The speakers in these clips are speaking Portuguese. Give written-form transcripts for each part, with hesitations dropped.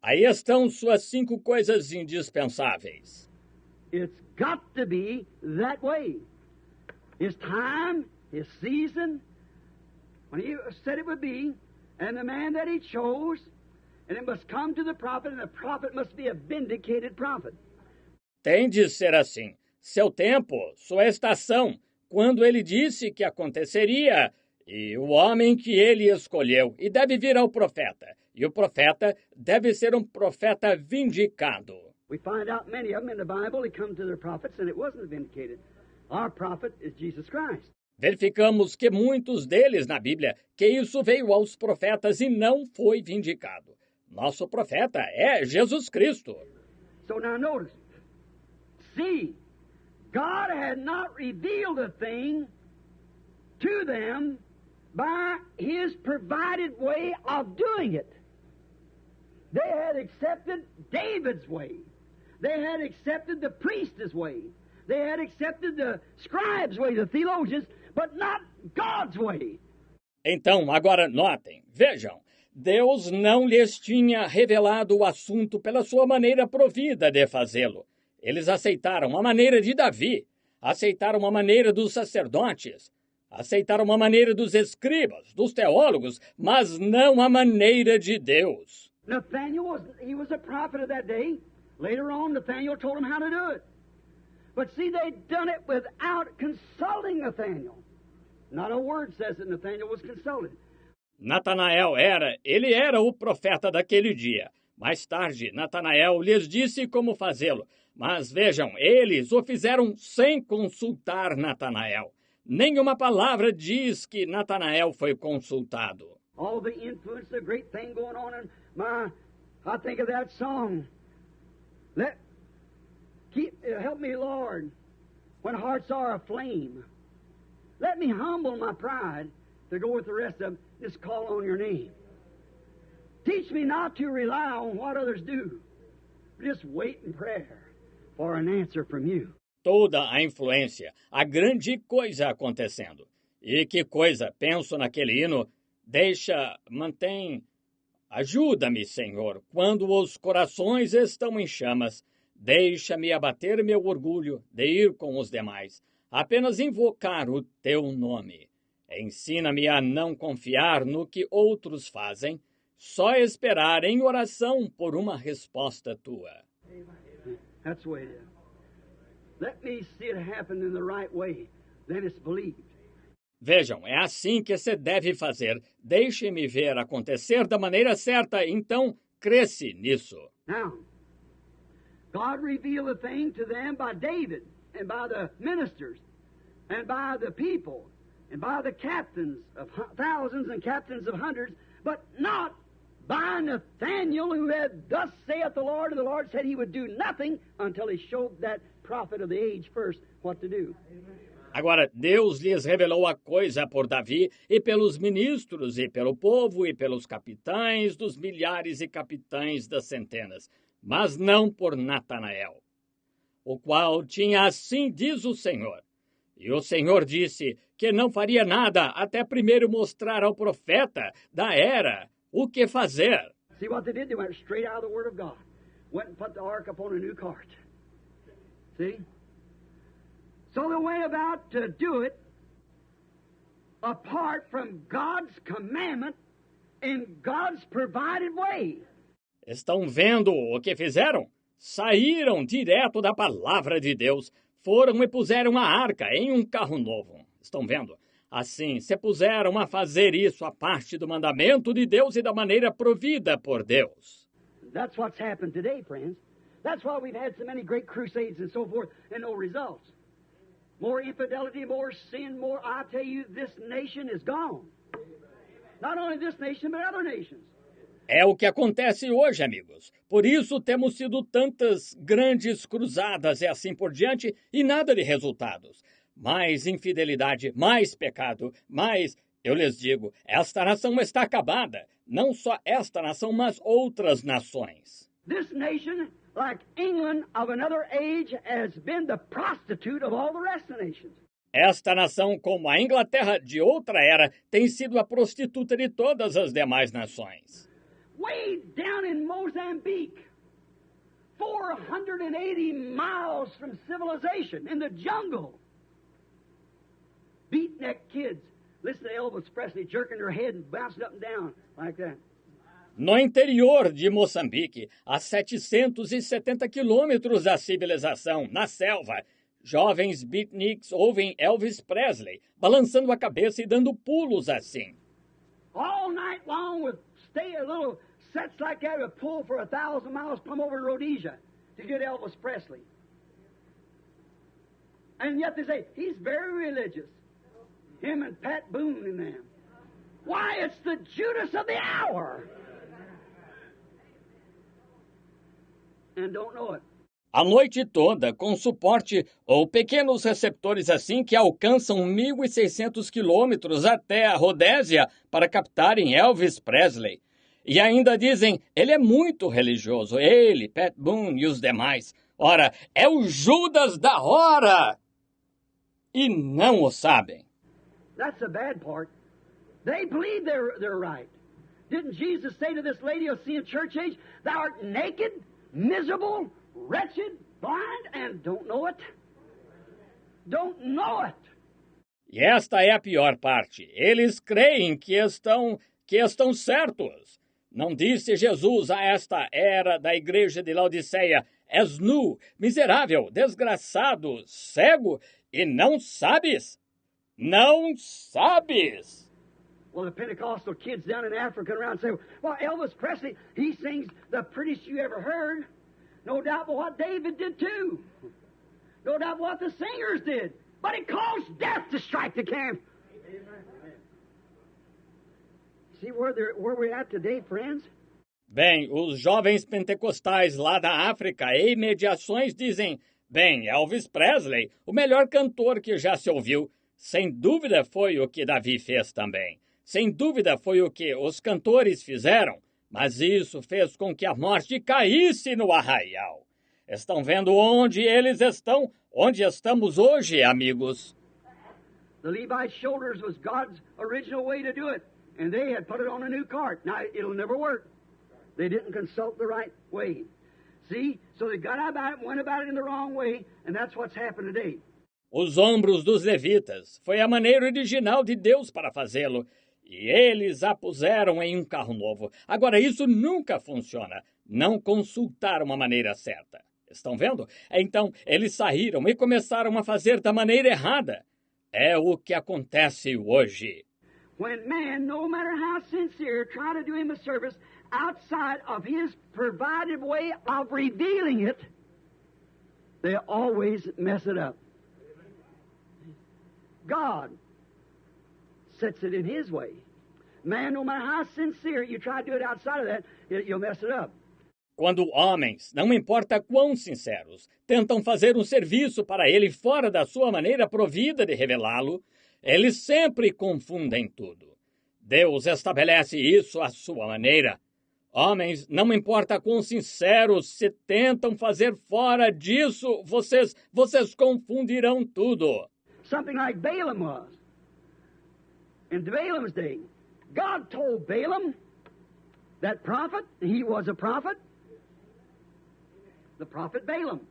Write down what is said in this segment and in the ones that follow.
Aí estão suas 5 coisas indispensáveis. It's got to be that way. His time, his season, when he said it would be, and the man that he chose, and it must come to the prophet, and the prophet must be a vindicated prophet. Tem de ser assim. Seu tempo, sua estação, quando ele disse que aconteceria, e o homem que ele escolheu, e deve vir ao profeta. E o profeta deve ser um profeta vindicado. We find out many of them in the Bible, they come to their prophets, and it wasn't vindicated. Our prophet is Jesus Christ. Verificamos que muitos deles na Bíblia, que isso veio aos profetas e não foi vindicado. Nosso profeta é Jesus Cristo. So now notice, see, God had not revealed a thing to them by His provided way of doing it. They had accepted David's way. They had accepted the priest's way. They had accepted the scribe's way, the theologians, but not God's way. Então, agora notem, vejam, Deus não lhes tinha revelado o assunto pela sua maneira provida de fazê-lo. Eles aceitaram a maneira de Davi, aceitaram a maneira dos sacerdotes, aceitaram a maneira dos escribas, dos teólogos, mas não a maneira de Deus. Nathaniel he was a prophet of that day. Later on, Nathaniel told him how to do it. But see, they'd done it without consulting Nathaniel. Not a word says that Nathaniel was consulted. Natanael era o profeta daquele dia. Mais tarde, Natanael lhes disse como fazê-lo. Mas vejam, eles o fizeram sem consultar Natanael. Nenhuma palavra diz que Natanael foi consultado. All the influence, the great thing going on in I think of that song. Help me, Lord, when hearts are aflame. Let me humble my pride to go with the rest of them, just call on your name. Teach me not to rely on what others do. Just wait in prayer for an answer from you. Toda a influência, a grande coisa acontecendo. E que coisa, penso naquele hino, mantém, ajuda-me, Senhor, quando os corações estão em chamas. Deixa-me abater meu orgulho de ir com os demais, apenas invocar o teu nome. Ensina-me a não confiar no que outros fazem, só esperar em oração por uma resposta tua. That's the way it is. Let me see it happen in the right way, then it's believed. Vejam, é assim que se deve fazer. Deixe-me ver acontecer da maneira certa, então cresce nisso. Now, God revealed a thing to them by David, and by the ministers, and by the people, and by the captains of thousands and captains of hundreds, but not by Nathaniel, who had, thus saith the Lord, and the Lord said he would do nothing until he showed that prophet of the age first what to do. Agora, Deus lhes revelou a coisa por Davi, e pelos ministros, e pelo povo, e pelos capitães dos milhares e capitães das centenas, mas não por Natanael, o qual tinha assim diz o Senhor. E o Senhor disse que não faria nada até primeiro mostrar ao profeta da era o que fazer. See what they did? They went straight out of the Word of God. Went and put the ark upon a new cart. See? So they went about to do it apart from God's commandment in God's provided way. Estão vendo o que fizeram? Saíram direto da palavra de Deus, foram e puseram a arca em um carro novo. Estão vendo? Assim, se puseram a fazer isso a parte do mandamento de Deus e da maneira provida por Deus. That's what's happened today, friends. That's why we've had so many great crusades and so forth and no results. More infidelity, more sin, more, I tell you, this nation is gone. Not only this nation, but other nations. É o que acontece hoje, amigos. Por isso temos tido tantas grandes cruzadas e assim por diante e nada de resultados. Mais infidelidade, mais pecado, mais... Eu lhes digo, esta nação está acabada. Não só esta nação, mas outras nações. This nation, like England of another age, has been the prostitute of all the rest of the nations. Esta nação, como a Inglaterra de outra era, tem sido a prostituta de todas as demais nações. way down in Mozambique, 480 miles from civilization, in the jungle. Beatnik kids. Listen to Elvis Presley jerking their head and bouncing up and down like that. No interior de Moçambique, a 770 quilômetros da civilização, na selva, jovens beatniks ouvem Elvis Presley, balançando a cabeça e dando pulos assim. All night long with stay a little sets like that would pull for 1,000 miles, come over to Rhodesia to get Elvis Presley. And yet they say, he's very religious. Him and Pat Boone and them. Why, it's the Judas of the hour. And don't know it. A noite toda, com suporte ou pequenos receptores assim que alcançam 1.600 quilômetros até a Rodésia para captarem Elvis Presley. E ainda dizem, ele é muito religioso, ele, Pat Boone e os demais. Ora, é o Judas da hora! E não o sabem. That's the bad part. They believe they're right. Didn't Jesus say to this lady you'll see in church age, thou art naked, miserable, wretched, blind, and don't know it? Don't know it. E esta é a pior parte. Eles creem que estão certos. Não disse Jesus a esta era da igreja de Laodiceia, és nu, miserável, desgraçado, cego, e não sabes? Não sabes! Well, the Pentecostal kids down in Africa around say, well, Elvis Presley, he sings the prettiest you ever heard. No doubt but what David did too. No doubt what the singers did. But it caused death to strike the camp. See where we're at today, friends? Bem, os jovens pentecostais lá da África e mediações dizem, bem, Elvis Presley, o melhor cantor que já se ouviu, sem dúvida foi o que Davi fez também. Sem dúvida foi o que os cantores fizeram, mas isso fez com que a morte caísse no arraial. Estão vendo onde eles estão? Onde estamos hoje, amigos? The Levite shoulders was God's original way to do it, and they had put it on a new cart. Now, it'll never work. They didn't consult the right way. See? So they got about it, went about it in the wrong way, and that's what's happened today. Os ombros dos levitas foi a maneira original de Deus para fazê-lo, e eles a puseram em um carro novo. Agora, isso nunca funciona. Não consultaram a maneira certa. Estão vendo? Então, eles saíram e começaram a fazer da maneira errada. É o que acontece hoje. When man, no matter how sincere, try to do him a service outside of his provided way of revealing it, they always mess it up. God sets it in his way. Man, no matter how sincere, you try to do it outside of that, you'll mess it up. Quando homens, não importa quão sinceros, tentam fazer um serviço para ele fora da sua maneira provida de revelá-lo, eles sempre confundem tudo. Deus estabelece isso à sua maneira. Homens, não importa quão sinceros se tentam fazer fora disso, vocês confundirão tudo. Something like Balaam was. In Balaam's day, God told Balaam, that prophet, he was a prophet. The prophet Balaam.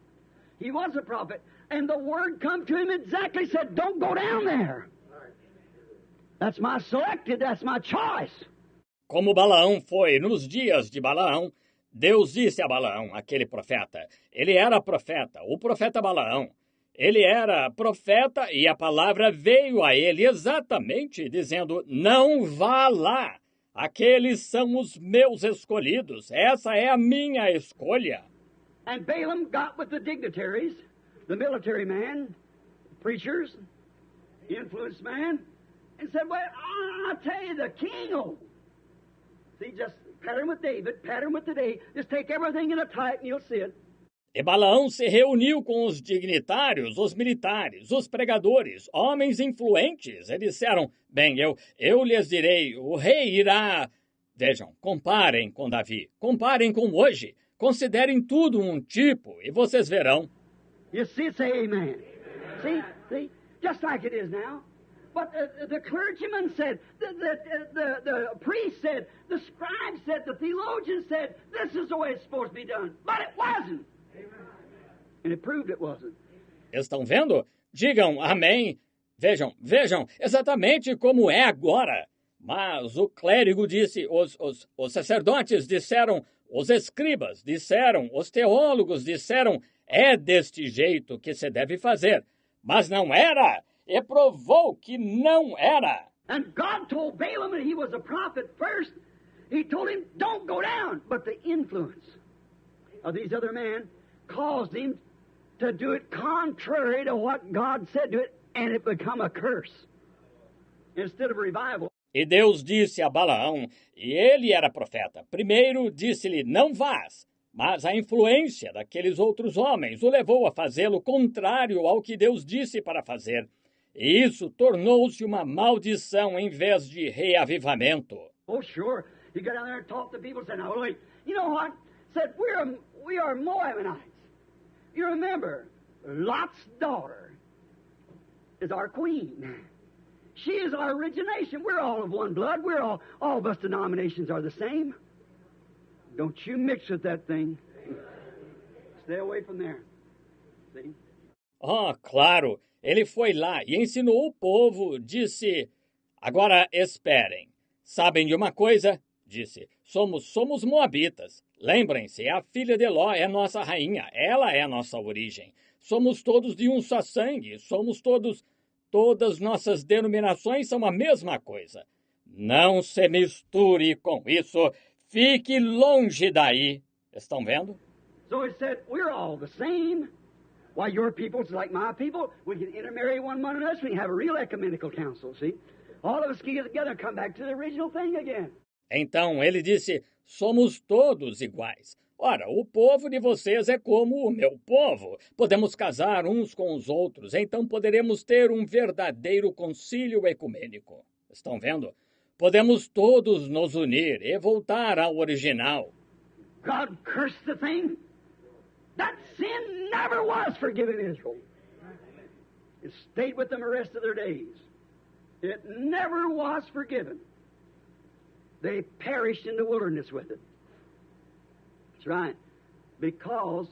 He was a prophet. And the word come to him exactly, said, don't go down there. That's my selected, that's my choice. Como Balaão foi nos dias de Balaão, Deus disse a Balaão, aquele profeta, ele era profeta, o profeta Balaão. Ele era profeta e a palavra veio a ele exatamente dizendo, não vá lá. Aqueles são os meus escolhidos. Essa é a minha escolha. And Balaam got with the dignitaries, the military man, preachers, influenced man, and said, well, I'll tell you, the king, see, just pattern with David, pattern with today, just take everything in a tight and you'll see it. E Balaão se reuniu com os dignitários, os militares, os pregadores, homens influentes. E disseram, bem, eu lhes direi, o rei irá... Vejam, comparem com Davi, comparem com hoje. Considerem tudo um tipo e vocês verão. You see, say amen. See, just like it is now. But the clergyman said, the priest said, the scribe said, the theologian said, this is the way it's supposed to be done. But it wasn't. And it proved it wasn't. Estão vendo? Digam amém. Vejam exatamente como é agora. Mas o clérigo disse, os sacerdotes disseram, os escribas disseram, os teólogos disseram, é deste jeito que se deve fazer. Mas não era. E provou que não era. And God told Balaam that he was a prophet first. He told him, don't go down. But the influence of these other men caused him to do it contrary to what God said to it, and it become a curse instead of a revival. E Deus disse a Balaão, e ele era profeta. Primeiro disse-lhe, não vás. Mas a influência daqueles outros homens o levou a fazê-lo contrário ao que Deus disse para fazer. E isso tornou-se uma maldição em vez de reavivamento. Oh, sure. You go down there and talk to people and say, now, wait, you know what? Said, we are Moabites. You remember, Lot's daughter is our queen. She is our origination. We're all of one blood. We're all of us denominations are the same. Don't you mix with that thing. Stay away from there. See? Ah, claro. Ele foi lá e ensinou o povo, disse, agora esperem. Sabem de uma coisa? Disse, somos moabitas. Lembrem-se, a filha de Ló é nossa rainha, ela é nossa origem. Somos todos de um só sangue, todas nossas denominações são a mesma coisa. Não se misture com isso, fique longe daí. Estão vendo? So it said, we're all the same. Why, your people's like my people. We can intermarry one among us. We can have a real ecumenical council, see? All of us can get together and come back to the original thing again. Então ele disse, somos todos iguais. Ora, o povo de vocês é como o meu povo. Podemos casar uns com os outros, então poderemos ter um verdadeiro concílio ecumênico. Estão vendo? Podemos todos nos unir e voltar ao original. God cursed the thing. That sin never was forgiven Israel. It stayed with them the rest of their days. It never was forgiven. They perished in the wilderness with it. That's right. Because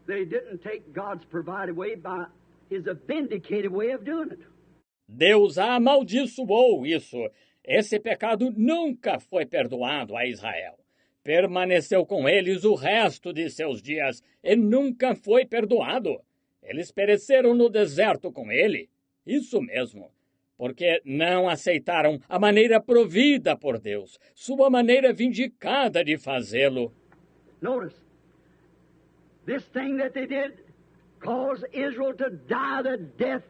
they didn't take God's provided way by His vindicated way of doing it. Deus amaldiçoou isso. Esse pecado nunca foi perdoado a Israel. Permaneceu com eles o resto de seus dias e nunca foi perdoado. Eles pereceram no deserto com ele. Isso mesmo. Porque não aceitaram a maneira provida por Deus, sua maneira vindicada de fazê-lo. Notice, this thing that they did caused Israel to die the death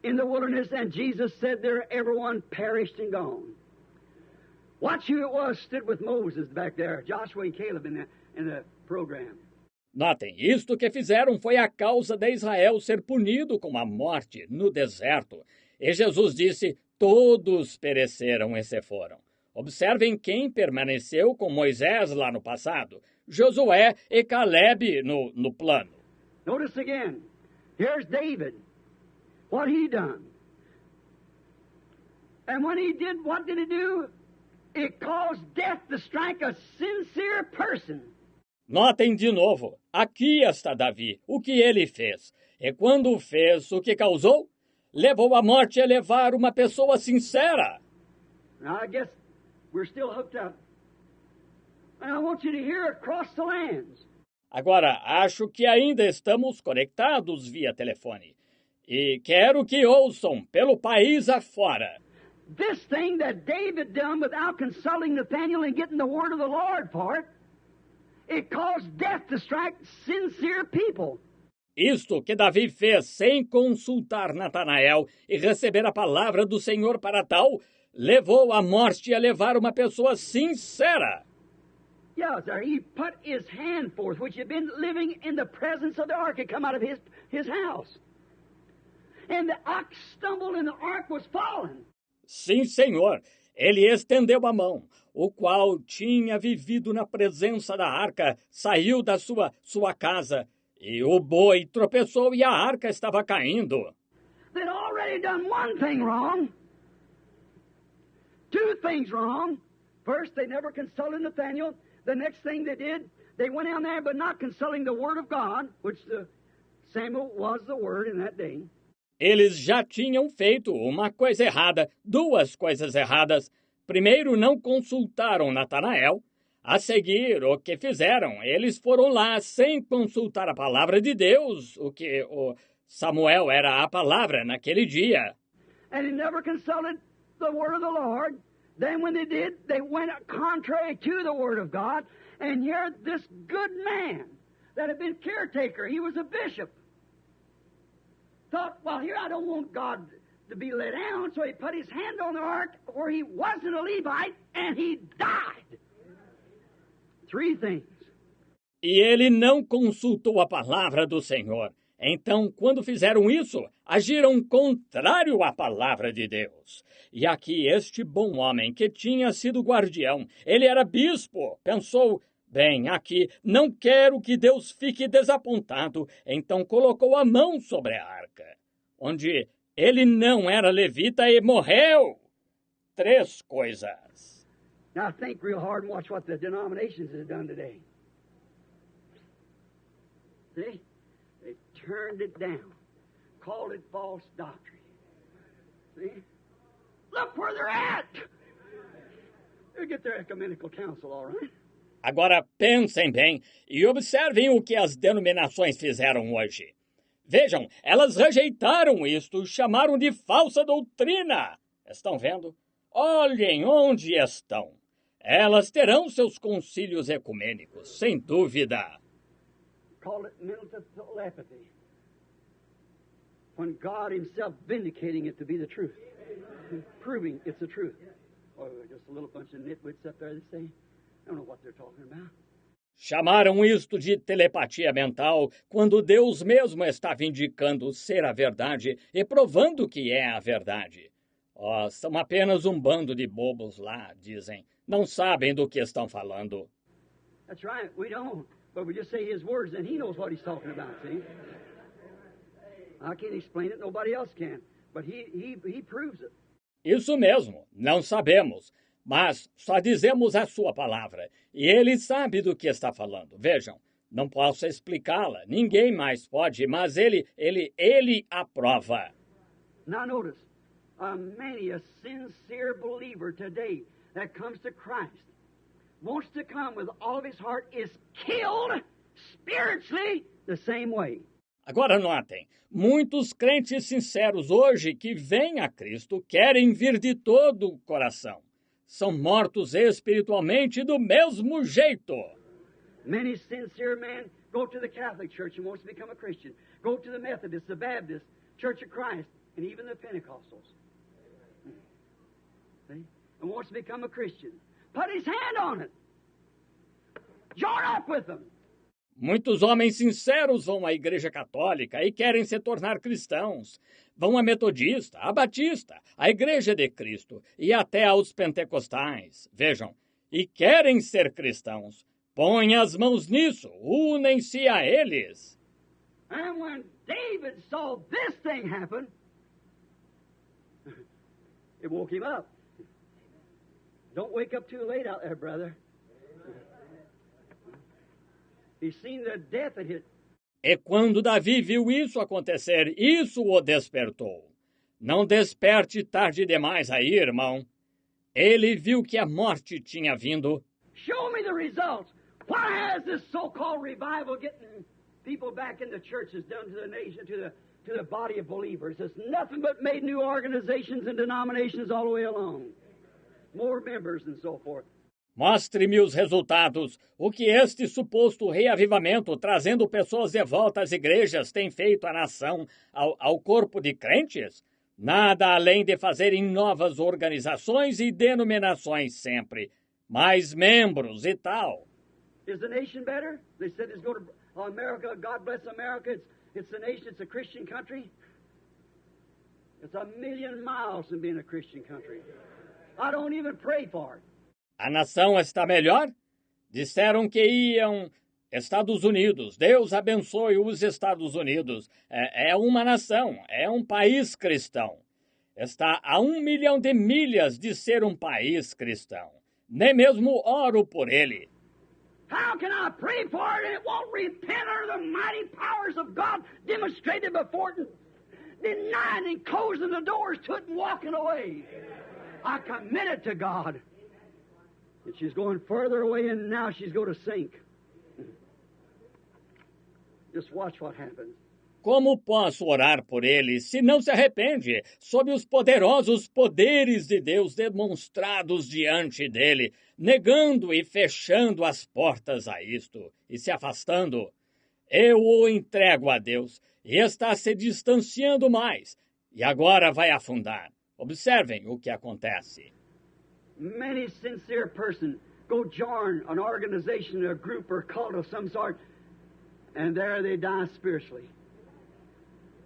in the wilderness, and Jesus said there everyone perished and gone. Watch who it was stood with Moses back there, Joshua and Caleb in the program. Notem, isto que fizeram foi a causa de Israel ser punido com a morte no deserto. E Jesus disse, todos pereceram e se foram. Observem quem permaneceu com Moisés lá no passado. Josué e Caleb no plano. Notice again, here's David. What he done? And when he did, what did he do? It caused death to strike a sincere person. Notem de novo, aqui está Davi, o que ele fez. E quando fez, o que causou? Levou à morte a levar uma pessoa sincera. Now, I guess we're still hooked up. And I want you to hear across the lands. Agora, acho que ainda estamos conectados via telefone. E quero que ouçam pelo país afora. This thing that David done without consulting Nathaniel and getting the word of the Lord for it, it caused death to strike sincere people. Isto que Davi fez sem consultar Natanael e receber a palavra do Senhor para tal, levou à morte a levar uma pessoa sincera. Yeah, sir, he put his hand forth, which had been living in the presence of the ark, had come out of his house. And the ox stumbled and the ark was fallen. Sim, Senhor, ele estendeu a mão, o qual tinha vivido na presença da arca, saiu da sua casa, e o boi tropeçou e a arca estava caindo. They'd already done one thing wrong. two things wrong. First, they never consulted Nathaniel. The next thing they did, they went down there, but not consulting the Word of God, which Samuel was the Word in that day. Eles já tinham feito uma coisa errada, duas coisas erradas. Primeiro, não consultaram Natanael. A seguir, o que fizeram? Eles foram lá sem consultar a palavra de Deus, o que Samuel era a palavra naquele dia. And he never consulted the Word of the Lord. Then when they did, they went contrary to the Word of God. And here, this good man that had been caretaker, he was a bishop, thought, well, here I don't want God to be let down, so he put his hand on the ark where he wasn't a Levite, and he died. Three things. E ele não consultou a palavra do Senhor. Então, quando fizeram isso, agiram contrário à palavra de Deus. E aqui este bom homem, que tinha sido guardião, ele era bispo, pensou, bem, aqui não quero que Deus fique desapontado, então colocou a mão sobre a arca, onde ele não era levita e morreu. Três coisas. Now think real hard and watch what the denominations have done today. See? They turned it down, called it false doctrine. See? Look where they're at! They'll get their ecumenical council, all right? Agora pensem bem e observem o que as denominações fizeram hoje. Vejam, elas rejeitaram isto, chamaram de falsa doutrina. Estão vendo? Olhem onde estão. Elas terão seus concílios ecumênicos, sem dúvida. Call it mental telepathy. When God Himself vindicating it to be the truth, proving it's the truth. Or just a little bunch of nitwits up there that say, I don't know what they're talking about. Chamaram isto de telepatia mental, quando Deus mesmo está vindicando ser a verdade e provando que é a verdade. Oh, são apenas um bando de bobos lá, dizem. Não sabem do que estão falando. That's right, we don't. But we just say His words, and He knows what He's talking about, see? I can't explain it, nobody else can. But He proves it. Isso mesmo, não sabemos, mas só dizemos a sua palavra, e Ele sabe do que está falando. Vejam, não posso explicá-la, ninguém mais pode, mas Ele aprova. Now notice, many a sincere believer today that comes to Christ, wants to come with all of his heart, is killed spiritually the same way. Agora notem, muitos crentes sinceros hoje que vêm a Cristo querem vir de todo o coração. São mortos espiritualmente do mesmo jeito. Many sincere men go to the Catholic Church and wants to become a Christian. Go to the Methodist, the Baptist, Church of Christ, and even the Pentecostals. See? And wants to become a Christian. Put his hand on it. Join up with them. Muitos homens sinceros vão à Igreja Católica e querem se tornar cristãos. Vão à Metodista, à Batista, à Igreja de Cristo e até aos pentecostais. Vejam, e querem ser cristãos. Põem as mãos nisso, unem-se a eles. And when David saw this thing happen, it woke him up. Don't wake up too late out there, brother. He's seen the death that hit. E quando Davi viu isso acontecer, isso o despertou. Não desperte tarde demais aí, irmão. Ele viu que a morte tinha vindo. Show me the results. What has this so-called revival getting people back in the churches done to the nation, to the body of believers? It's nothing but made new organizations and denominations all the way along. More members and so forth. Mostre-me os resultados. O que este suposto reavivamento, trazendo pessoas de volta às igrejas, tem feito à nação, ao corpo de crentes? Nada além de fazerem novas organizações e denominações sempre. Mais membros e tal. Is the nation better? They said it's going to America. God bless America. It's the nation. It's a Christian country. It's a million miles from being a Christian country. I don't even pray for it. A nação está melhor? Disseram que iam Estados Unidos. Deus abençoe os Estados Unidos. É uma nação, é um país cristão. está a 1 milhão de milhas de ser um país cristão. Nem mesmo oro por ele. How can I pray for it and it won't repent under the mighty powers of God demonstrated before it, denying and closing the doors to it and walking away? I commit it to God. And she's going further away and now she's going to sink. Just watch what happens. Como posso orar por ele se não se arrepende sob os poderosos poderes de Deus demonstrados diante dele, negando e fechando as portas a isto e se afastando? Eu o entrego a Deus e está se distanciando mais e agora vai afundar. Observem o que acontece. Many sincere person go join an organization, a group or cult of some sort, and there they die spiritually.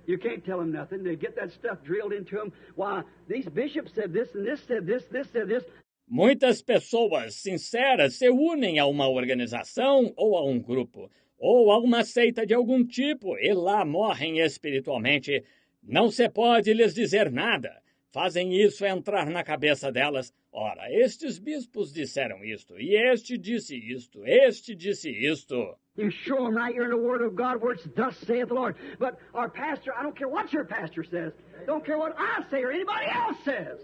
You can't tell them nothing. They get that stuff drilled into them. Why, these bishops said this, and this said this, this said this. Muitas pessoas sinceras se unem a uma organização ou a um grupo, ou a uma seita de algum tipo, e lá morrem espiritualmente. Não se pode lhes dizer nada. Fazem isso entrar na cabeça delas. Ora, estes bispos disseram isto, e este disse isto, este disse isto. You show them right here in the Word of God where it's thus saith the Lord. But our pastor, I don't care what your pastor says. Don't care what I say or anybody else says.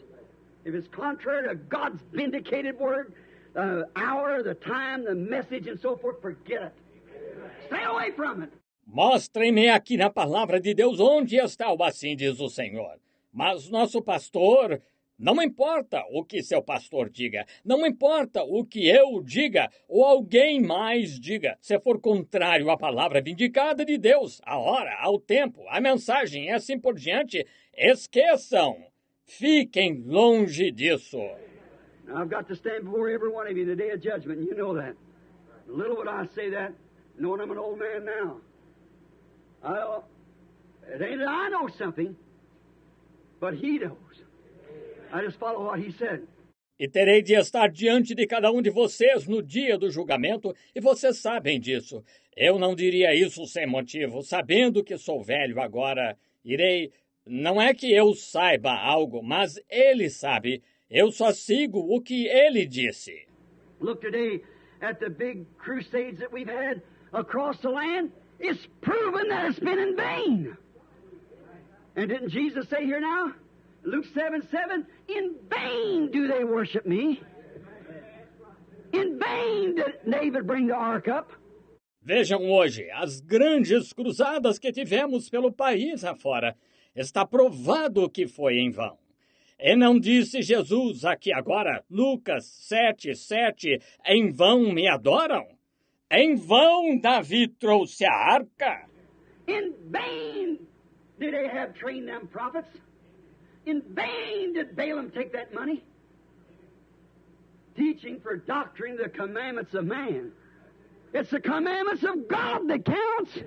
If it's contrary to God's vindicated Word, the hour, the time, the message, and so forth, forget it. Stay away from it. Mostrem-me aqui na palavra de Deus onde está o assim diz o Senhor. Mas nosso pastor, não importa o que seu pastor diga, não importa o que eu diga ou alguém mais diga, se for contrário à palavra vindicada de Deus, a hora, ao tempo, a mensagem e assim por diante, esqueçam. Fiquem longe disso. Now, I've got to stand before every one of you in the day of judgment, and you know that. Little would I say that, knowing I'm an old man now. It ain't that I know something, but he knows. I just follow what he said. E terei de estar diante de cada um de vocês no dia do julgamento, e vocês sabem disso. Eu não diria isso sem motivo, sabendo que sou velho agora. Irei... Não é que eu saiba algo, mas ele sabe. Eu só sigo o que ele disse. Look today at the big crusades that we've had across the land. It's proven that it's been in vain. And didn't Jesus say here now, Luke 7:7, in vain do they worship me. In vain did David bring the ark up. Vejam hoje as grandes cruzadas que tivemos pelo país afora. Está provado que foi em vão. E não disse Jesus aqui agora, Lucas 7:7, em vão me adoram? Em vão Davi trouxe a arca? In vain did Ahab train them prophets. In vain did Balaam take that money. Teaching for doctrine the commandments of man. It's the commandments of God that counts.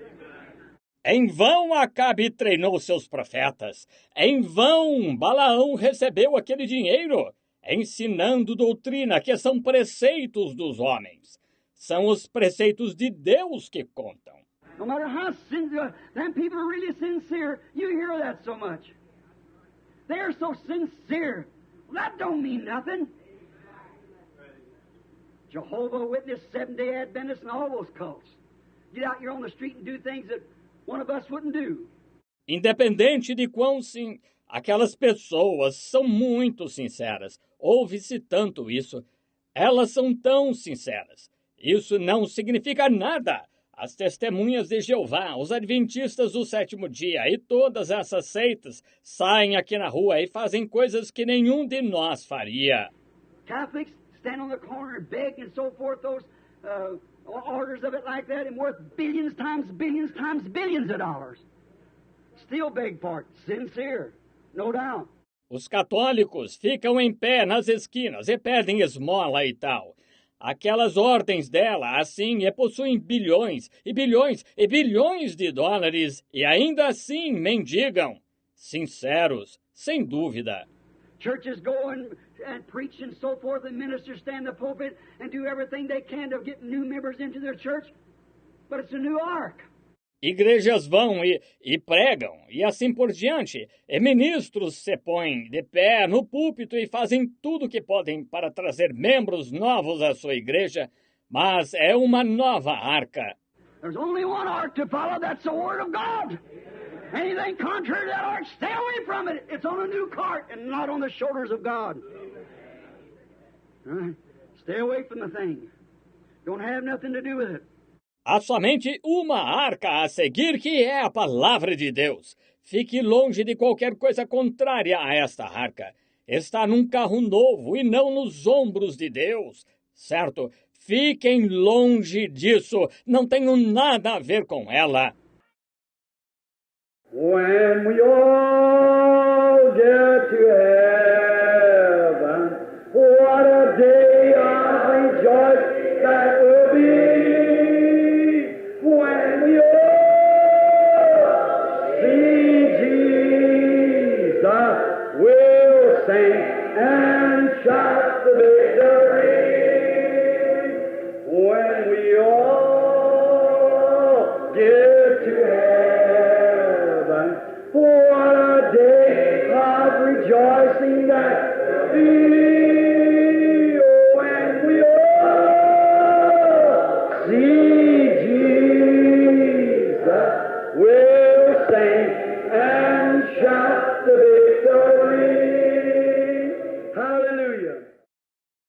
Em vão Acabe treinou seus profetas. Em vão Balaão recebeu aquele dinheiro, ensinando doutrina que são preceitos dos homens. São os preceitos de Deus que contam. No matter how sincere, them people are really sincere. You hear that so much. They're so sincere. That don't mean nothing. Jehovah Witness, Seventh-day Adventists, and all those cults. Get out here on the street and do things that one of us wouldn't do. Independente de quão sim, aquelas pessoas são muito sinceras. Ouve-se tanto isso. Elas são tão sinceras. Isso não significa nada. As testemunhas de Jeová, os adventistas do sétimo dia e todas essas seitas saem aqui na rua e fazem coisas que nenhum de nós faria. Catholics stand on the corner and beg and so forth, those orders of it like that, and worth billions times billions of dollars. Still beg for it. Sincere, no doubt. Os católicos ficam em pé nas esquinas e pedem esmola e tal. Aquelas ordens dela, assim, possuem bilhões e bilhões e bilhões de dólares e ainda assim mendigam. Sinceros, sem dúvida. Churches go and preach and so forth, and ministers stand in the pulpit and do everything they can to get new members into their church. But it's a new ark. Igrejas vão e pregam, e assim por diante. E ministros se põem de pé no púlpito e fazem tudo o que podem para trazer membros novos à sua igreja, mas é uma nova arca. There's only one ark to follow, that's the Word of God. Anything contrary to that ark, stay away from it. It's on a new cart and not on the shoulders of God. Right? Stay away from the thing. Don't have nothing to do with it. Há somente uma arca a seguir, que é a palavra de Deus. Fique longe de qualquer coisa contrária a esta arca. Está num carro novo e não nos ombros de Deus, certo? Fiquem longe disso. Não tenho nada a ver com ela. When we all get to heaven, what a day of rejoicing that will be. When we all see Jesus, we'll sing and shout.